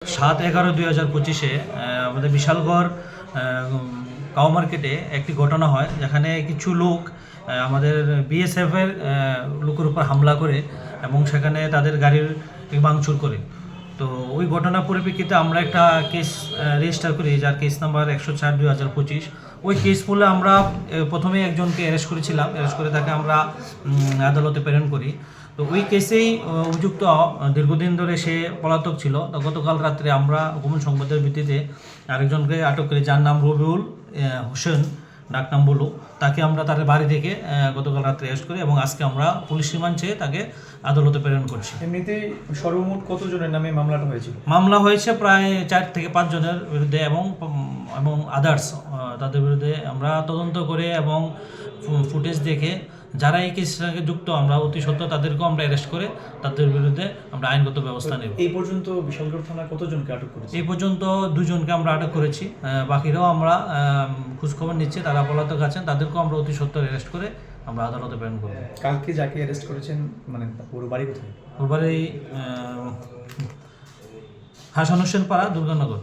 7/11/2025 আমাদের বিশালগড় কাউ মার্কেটে একটি ঘটনা হয়, যেখানে কিছু লোক আমাদের বিএসএফ এর লোকের উপর হামলা করে এবং সেখানে তাদের গাড়ির ভাঙচুর করে। তো ওই ঘটনার পরিপ্রেক্ষিতে আমরা একটা কেস রেজিস্টার করি, যার কেস নাম্বার 104/2025। ওই কেস বলে আমরা প্রথমে একজনকে অ্যারেস্ট করেছিলাম, অ্যারেস্ট করে তাকে আমরা আদালতে প্রেরণ করি। তো ওই কেসেই অভিযুক্ত দীর্ঘদিন ধরে সে পলাতক ছিল। তো গতকাল রাত্রে আমরা গোপন সংবাদের ভিত্তিতে আরেকজনকে আটক করি, যার নাম রবিউল হোসেন, ডাকনাম বলু। তাকে আমরা তার বাড়ি থেকে গতকাল রাত্রে অ্যারেস্ট করি এবং আজকে আমরা পুলিশ রিমান্ড চেয়ে তাকে আদালতে প্রেরণ করছি। এমনিতেই সর্বমোট কতজনের নামে মামলাটা হয়েছিল? মামলা হয়েছে প্রায় 4 থেকে 5 জনের বিরুদ্ধে এবং আদার্স তাদের বিরুদ্ধে আমরা তদন্ত করে এবং ফুটেজ দেখে যারা এই কেসের সঙ্গে যুক্ত আমরা অতি সত্ত্বর তাদেরকেও আমরা অ্যারেস্ট করে তাদের বিরুদ্ধে আমরা আইনগত ব্যবস্থা নেব। এই পর্যন্ত বিশালগড় থানা কতজনকে আটক করেছে? এই পর্যন্ত 2 জনকে আমরা আটক করেছি, বাকিরাও আমরা খোঁজখবর নিচ্ছি, তারা পলাতক আছেন, তাদেরকেও আমরা অতি সত্ত্বর অ্যারেস্ট করে আমরা আদালতে প্রেরণ করব। কালকে যাকে অ্যারেস্ট করেছেন মানে ওর বাড়ি কোথায়? ওর বাড়ি হাসান হোসেন পাড়া, দুর্গানগর।